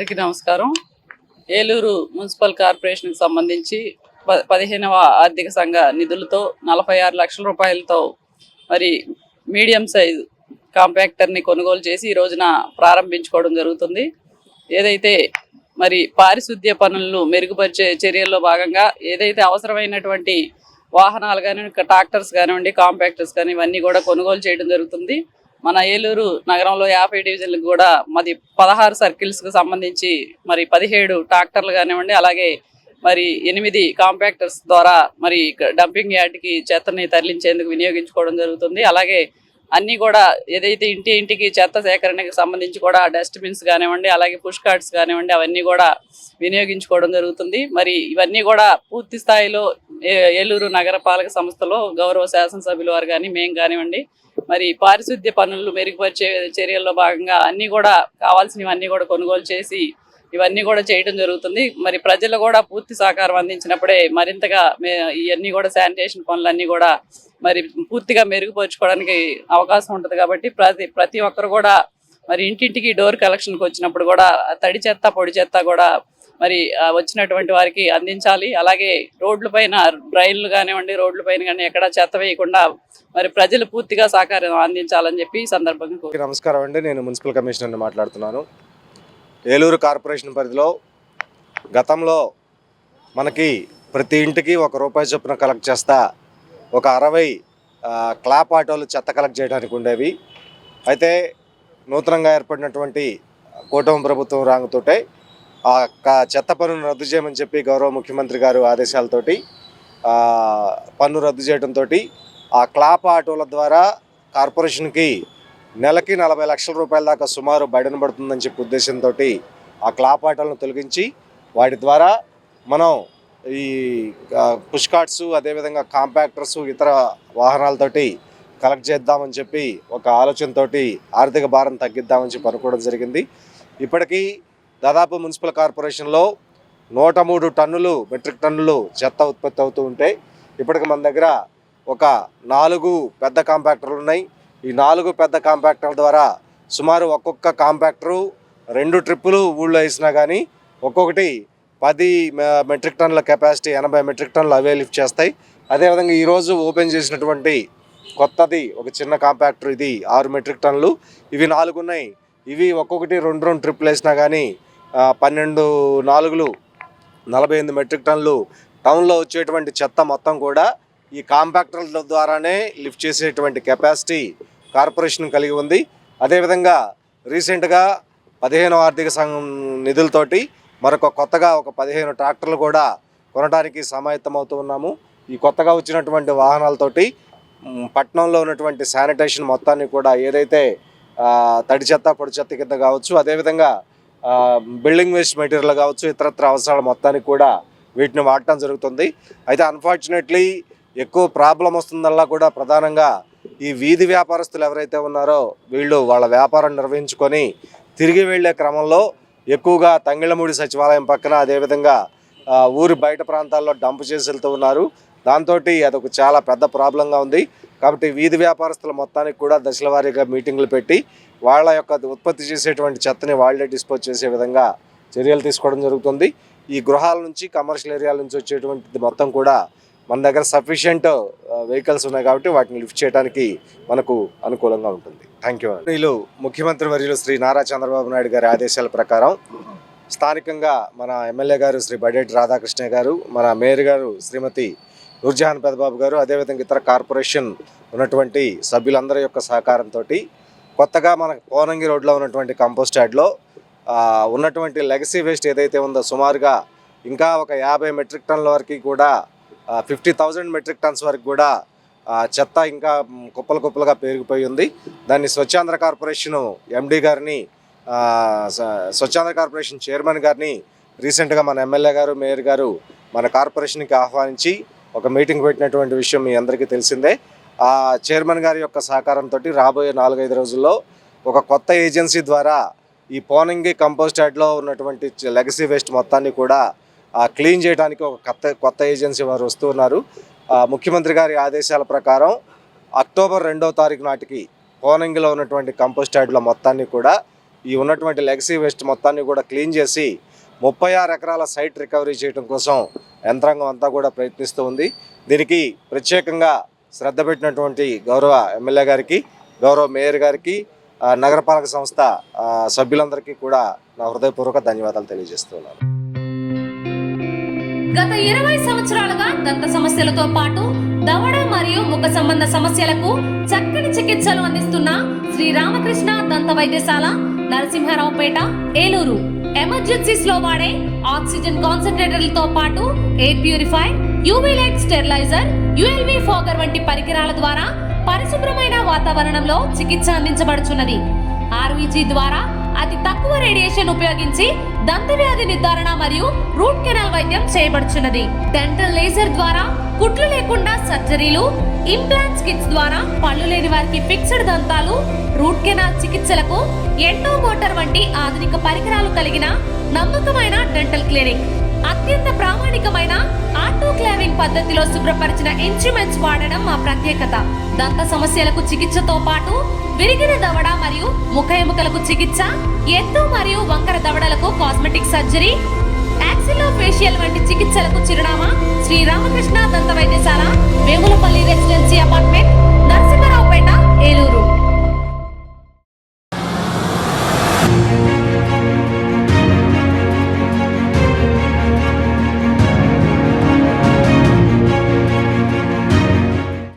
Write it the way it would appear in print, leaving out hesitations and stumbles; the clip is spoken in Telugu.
అందరికీ నమస్కారం. ఏలూరు మున్సిపల్ కార్పొరేషన్కి సంబంధించి 15వ ఆర్థిక సంఘ నిధులతో 46 లక్షల రూపాయలతో మరి మీడియం సైజ్ కాంపాక్టర్ని కొనుగోలు చేసి ఈ రోజున ప్రారంభించుకోవడం జరుగుతుంది. ఏదైతే మరి పారిశుద్ధ్య పనులను మెరుగుపరిచే చర్యల్లో భాగంగా ఏదైతే అవసరమైనటువంటి వాహనాలు కానివ్వండి, ట్రాక్టర్స్ కానివ్వండి, కాంపాక్టర్స్ కానీ ఇవన్నీ కూడా కొనుగోలు చేయడం జరుగుతుంది. మన ఏలూరు నగరంలో 50 డివిజన్లకు కూడా మరి 16 సర్కిల్స్కి సంబంధించి మరి 17 ట్రాక్టర్లు కానివ్వండి, అలాగే మరి 8 కాంపాక్టర్స్ ద్వారా మరి డంపింగ్ యార్డ్కి చెత్తని తరలించేందుకు వినియోగించుకోవడం జరుగుతుంది. అలాగే అన్నీ కూడా ఏదైతే ఇంటికి చెత్త సేకరణకి సంబంధించి కూడా డస్ట్బిన్స్ కానివ్వండి, అలాగే పుష్ కార్ట్స్ కానివ్వండి, అవన్నీ కూడా వినియోగించుకోవడం జరుగుతుంది. మరి ఇవన్నీ కూడా పూర్తి స్థాయిలో ఏలూరు నగరపాలక సంస్థలో గౌరవ శాసనసభ్యుల వారు కానీ మేము కానివ్వండి మరి పారిశుద్ధ్య పనులు మెరుగుపరిచే చర్యల్లో భాగంగా అన్నీ కూడా కావాల్సినవన్నీ కూడా కొనుగోలు చేసి ఇవన్నీ కూడా చేయడం జరుగుతుంది. మరి ప్రజలు కూడా పూర్తి సహకారం అందించినప్పుడే మరింతగా ఇవన్నీ కూడా శానిటేషన్ పనులన్నీ కూడా మరి పూర్తిగా మెరుగుపరుచుకోవడానికి అవకాశం ఉంటుంది. కాబట్టి ప్రతి ఒక్కరు కూడా మరి ఇంటింటికి డోర్ కలెక్షన్కి వచ్చినప్పుడు కూడా తడి చెత్త పొడి చెత్త కూడా మరి వచ్చినటువంటి వారికి అందించాలి. అలాగే రోడ్లపైన డ్రైన్లు కానివ్వండి, రోడ్లపైన కానీ ఎక్కడ చెత్త వేయకుండా మరి ప్రజలు పూర్తిగా సహకారం అందించాలని చెప్పి ఈ సందర్భంగా. నమస్కారం అండి, నేను మున్సిపల్ కమిషనర్ని మాట్లాడుతున్నాను. ఏలూరు కార్పొరేషన్ పరిధిలో గతంలో మనకి ప్రతి ఇంటికి ₹1 చొప్పున కలెక్ట్ చేస్తా ఒక 60 క్లాప్ ఆటోలు చెత్త కలెక్ట్ చేయడానికి ఉండేవి. అయితే నూతనంగా ఏర్పడినటువంటి కూటమి ప్రభుత్వం రాకతోటే ఆ చెత్త పన్నును రద్దు చేయమని చెప్పి గౌరవ ముఖ్యమంత్రి గారు ఆదేశాలతోటి పన్ను రద్దు చేయడంతో ఆ క్లాప్ ఆటోల ద్వారా కార్పొరేషన్కి నెలకి 40 లక్షల రూపాయల దాకా సుమారు బయటన పడుతుందని చెప్పి ఉద్దేశంతో ఆ క్లాప్ ఆటోలను తొలగించి వాటి ద్వారా మనం ఈ పుష్ కార్ట్స్, అదేవిధంగా కాంపాక్టర్స్, ఇతర వాహనాలతోటి కలెక్ట్ చేద్దామని చెప్పి ఒక ఆలోచనతోటి ఆర్థిక భారం తగ్గిద్దామని చెప్పి అనుకోవడం జరిగింది. ఇప్పటికీ దాదాపు మున్సిపల్ కార్పొరేషన్లో 103 మెట్రిక్ టన్నులు చెత్త ఉత్పత్తి అవుతూ ఉంటే ఇప్పటికి మన దగ్గర ఒక 4 పెద్ద కాంపాక్టర్లు ఉన్నాయి. ఈ 4 పెద్ద కాంపాక్టర్ల ద్వారా సుమారు ఒక్కొక్క కాంపాక్టరు 2 ట్రిప్పులు ఊళ్ళో వేసినా కానీ ఒక్కొక్కటి 10 మెట్రిక్ టన్నుల కెపాసిటీ 80 మెట్రిక్ టన్నులు అవే లిఫ్ట్ చేస్తాయి. అదేవిధంగా ఈరోజు ఓపెన్ చేసినటువంటి కొత్తది ఒక చిన్న కాంపాక్టర్, ఇది 6 మెట్రిక్ టన్నులు. ఇవి 4 ఉన్నాయి. ఇవి ఒక్కొక్కటి 2 ట్రిప్పులు వేసినా కానీ 12 4లు 48 మెట్రిక్ టన్నులు టౌన్లో వచ్చేటువంటి చెత్త మొత్తం కూడా ఈ కాంపాక్టర్ల ద్వారానే లిఫ్ట్ చేసేటువంటి కెపాసిటీ కార్పొరేషన్ కలిగి ఉంది. అదేవిధంగా రీసెంట్గా 15వ ఆర్థిక సంఘం నిధులతోటి మరొక కొత్తగా ఒక 15 ట్రాక్టర్లు కూడా కొనడానికి సమాయత్తమవుతూ ఉన్నాము. ఈ కొత్తగా వచ్చినటువంటి వాహనాలతోటి పట్టణంలో ఉన్నటువంటి శానిటేషన్ మొత్తాన్ని కూడా ఏదైతే తడి చెత్త పొడి చెత్త కింద కావచ్చు, అదేవిధంగా బిల్డింగ్ వేస్ట్ మెటీరియల్ కావచ్చు, ఇతరత్ర అవసరాల మొత్తానికి కూడా వీటిని వాడటం జరుగుతుంది. అయితే అన్ఫార్చునేట్లీ ఎక్కువ ప్రాబ్లం వస్తుందల్లా కూడా ప్రధానంగా ఈ వీధి వ్యాపారస్తులు ఎవరైతే ఉన్నారో వీళ్ళు వాళ్ళ వ్యాపారం నిర్వహించుకొని తిరిగి వెళ్లే క్రమంలో ఎక్కువగా తంగిళ్ళమూడి సచివాలయం పక్కన, అదేవిధంగా ఊరి బయట ప్రాంతాల్లో డంప్ చేసి వెళ్తూ ఉన్నారు. దాంతో అదొక చాలా పెద్ద ప్రాబ్లంగా ఉంది. కాబట్టి వీధి వ్యాపారస్తుల మొత్తానికి కూడా దశల వారీగా మీటింగులు పెట్టి వాళ్ళ యొక్క ఉత్పత్తి చేసేటువంటి చెత్తని వాళ్ళే డిస్పోజ్ చేసే విధంగా చర్యలు తీసుకోవడం జరుగుతుంది. ఈ గృహాల నుంచి, కమర్షియల్ ఏరియాల నుంచి వచ్చేటువంటిది మొత్తం కూడా మన దగ్గర సఫిషియెంట్ వెహికల్స్ ఉన్నాయి కాబట్టి వాటిని లిఫ్ట్ చేయడానికి మనకు అనుకూలంగా ఉంటుంది. Thank you. వీళ్ళు ముఖ్యమంత్రి వర్యులు శ్రీ నారా చంద్రబాబు నాయుడు గారి ఆదేశాల ప్రకారం స్థానికంగా మన ఎమ్మెల్యే గారు శ్రీ బడేటి రాధాకృష్ణ గారు, మన మేయర్ గారు శ్రీమతి నూర్జహాన్ పెదబాబు గారు, అదేవిధంగా ఇతర కార్పొరేషన్ ఉన్నటువంటి సభ్యులందరి యొక్క సహకారంతో కొత్తగా మన కోనంగి రోడ్లో ఉన్నటువంటి కంపోస్ట్ యార్డ్లో ఉన్నటువంటి లెగసీ వేస్ట్ ఏదైతే ఉందో సుమారుగా ఇంకా ఒక 50 మెట్రిక్ టన్నుల వరకు కూడా 50,000 మెట్రిక్ టన్స్ వరకు కూడా చెత్త ఇంకా కుప్పలుగా పెరిగిపోయి ఉంది. దాన్ని స్వచ్ఛాంధ్ర కార్పొరేషన్ ఎండీ గారిని, స్వచ్ఛాంధ్ర కార్పొరేషన్ చైర్మన్ గారిని రీసెంట్గా మన ఎమ్మెల్యే గారు, మేయర్ గారు మన కార్పొరేషన్కి ఆహ్వానించి ఒక మీటింగ్ పెట్టినటువంటి విషయం మీ అందరికీ తెలిసిందే. ఆ చైర్మన్ గారి యొక్క సహకారంతో రాబోయే 4-5 రోజుల్లో ఒక కొత్త ఏజెన్సీ ద్వారా ఈ పోనంగి కంపోస్ట్ యార్డ్లో ఉన్నటువంటి లెగసీ వేస్ట్ మొత్తాన్ని కూడా క్లీన్ చేయడానికి ఒక కొత్త ఏజెన్సీ వారు వస్తూ ఉన్నారు. ముఖ్యమంత్రి గారి ఆదేశాల ప్రకారం అక్టోబర్ 2వ తారీఖు నాటికి పోనంగిలో ఉన్నటువంటి కంపోస్ట్ యార్డ్ల మొత్తాన్ని కూడా ఈ ఉన్నటువంటి లెగసీ వేస్ట్ మొత్తాన్ని కూడా క్లీన్ చేసి 36 ఎకరాల సైట్ రికవరీ చేయడం కోసం యంత్రాంగం అంతా కూడా ప్రయత్నిస్తూ ఉంది. దీనికి ప్రత్యేకంగా శ్రద్ధ పెట్టినటువంటి గౌరవ ఎమ్మెల్యే గారికి, గౌరవ మేయర్ గారికి, నగరపాలక సంస్థ సభ్యులందరికీ కూడా నా హృదయపూర్వక ధన్యవాదాలు తెలియజేస్తున్నాను. గత 20 సంవత్సరాలుగా దంత సమస్యలతో పాటు దవడ మరియు ముఖ సంబంధ సమస్యలకు చక్కని చికిత్సలు అందిస్తున్న శ్రీ రామకృష్ణ దంత వైద్యశాల, నరసింహారావుపేట, ఏలూరు. ఎమర్జెన్సీస్ లో వాడే ఆక్సిజన్ కాన్సంట్రేటర్లతో పాటు air purifier, UV light steriliser, ULV fogger వంటి పరికరాల ద్వారా పరిశుభ్రమైన వాతావరణంలో చికిత్స అందించబడుచున్నది. ఆర్వీజీ ద్వారా అతి తక్కువ రేడియేషన్ ఉపయోగించి దంత వ్యాధి నిర్ధారణ మరియు రూట్ కెనాల్ వైద్యం చేయబడుచున్నది. డెంటల్ లేజర్ ద్వారా కుట్లు లేకుండా సర్జరీలు, ఇంప్లాంట్స్ కిట్స్ ద్వారా పళ్ళు లేని వారికి ఫిక్స్డ్ దంతాలు, రూట్ కెనాల్ చికిత్సలకు ఎండో మోటార్ వంటి ఆధునిక పరికరాలు కలిగిన నమ్మకమైన డెంటల్ క్లినిక్. అత్యంత ప్రామాణికమైన ఆటోక్లావింగ్ పద్ధతిలో శుభ్రపరిచిన ఇన్స్ట్రుమెంట్స్ వాడడం మా ప్రత్యేకత. దంత సమస్యలకు చికిత్సతో పాటు విరిగిన దవడ మరియు ముఖ ఎముకలకు చికిత్స, ఎత్తు మరియు వంకర దవడలకు కాస్మెటిక్ సర్జరీ, యాక్సిలోఫేషియల్ వంటి చికిత్సలకు చిరునామా శ్రీ రామకృష్ణ దంత వైద్యశాల, వేములపల్లి రెసిడెన్సీ అపార్ట్మెంట్.